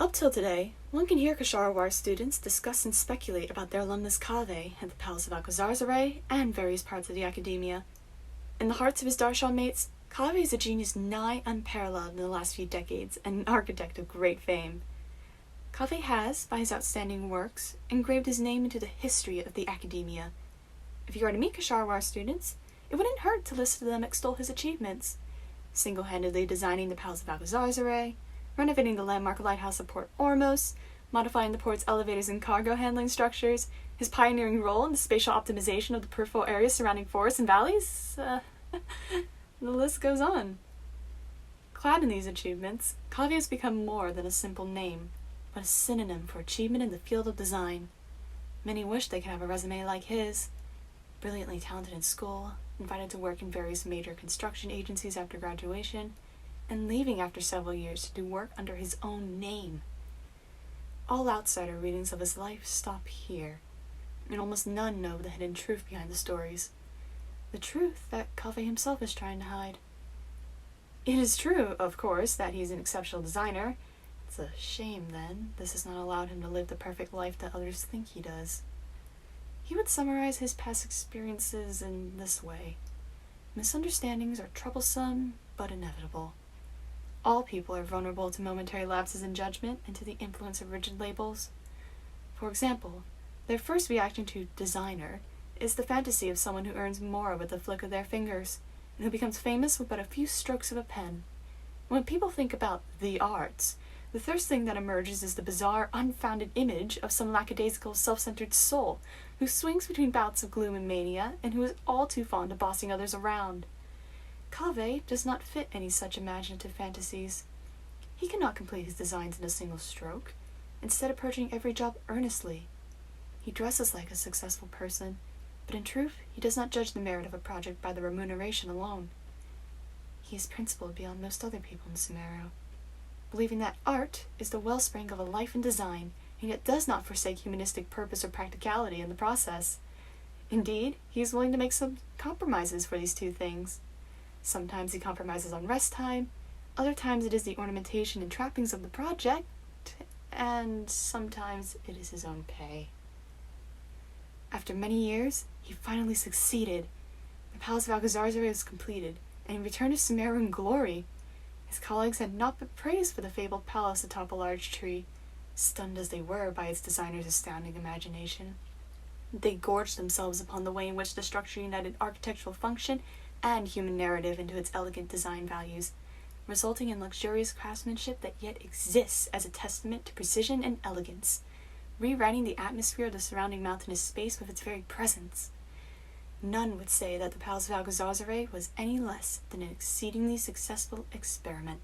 Up till today, one can hear Kasharawar students discuss and speculate about their alumnus Kaveh at the Palace of Alcazarzaray and various parts of the academia. In the hearts of his Darshan mates, Kaveh is a genius nigh unparalleled in the last few decades and an architect of great fame. Kaveh has, by his outstanding works, engraved his name into the history of the academia. If you are to meet Kasharawar students, it wouldn't hurt to listen to them extol his achievements. Single-handedly designing the Palace of Alcazarzaray, renovating the landmark lighthouse of Port Ormos, modifying the port's elevators and cargo handling structures, his pioneering role in the spatial optimization of the peripheral areas surrounding forests and valleys, the list goes on. Clad in these achievements, Kaveh has become more than a simple name, but a synonym for achievement in the field of design. Many wish they could have a resume like his. Brilliantly talented in school, invited to work in various major construction agencies after graduation, and leaving after several years to do work under his own name. All outsider readings of his life stop here, and almost none know the hidden truth behind the stories. The truth that Kaveh himself is trying to hide. It is true, of course, that he's an exceptional designer. It's a shame, then, this has not allowed him to live the perfect life that others think he does. He would summarize his past experiences in this way. Misunderstandings are troublesome, but inevitable. All people are vulnerable to momentary lapses in judgment and to the influence of rigid labels. For example, their first reaction to designer is the fantasy of someone who earns more with the flick of their fingers, and who becomes famous with but a few strokes of a pen. When people think about the arts, the first thing that emerges is the bizarre, unfounded image of some lackadaisical, self-centered soul who swings between bouts of gloom and mania, and who is all too fond of bossing others around. Kaveh does not fit any such imaginative fantasies. He cannot complete his designs in a single stroke, instead approaching every job earnestly. He dresses like a successful person, but in truth he does not judge the merit of a project by the remuneration alone. He is principled beyond most other people in Sumeru, believing that art is the wellspring of a life in design, and yet does not forsake humanistic purpose or practicality in the process. Indeed, he is willing to make some compromises for these two things. Sometimes he compromises on rest time, other times it is the ornamentation and trappings of the project, and sometimes it is his own pay. After many years, he finally succeeded. The Palace of Alcazarzaray was completed, and he returned to Sumeru in glory. His colleagues had not but praise for the fabled palace atop a large tree, stunned as they were by its designer's astounding imagination. They gorged themselves upon the way in which the structure united architectural function and human narrative into its elegant design values, resulting in luxurious craftsmanship that yet exists as a testament to precision and elegance, rewriting the atmosphere of the surrounding mountainous space with its very presence. None would say that the Palace of Alcazarzaray was any less than an exceedingly successful experiment.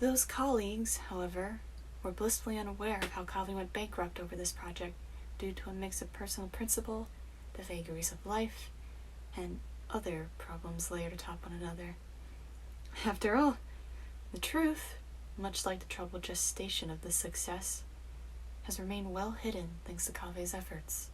Those colleagues, however, were blissfully unaware of how Kaveh went bankrupt over this project due to a mix of personal principle, the vagaries of life, and other problems layered atop one another. After all, the truth, much like the troubled gestation of this success, has remained well hidden thanks to Kaveh's efforts.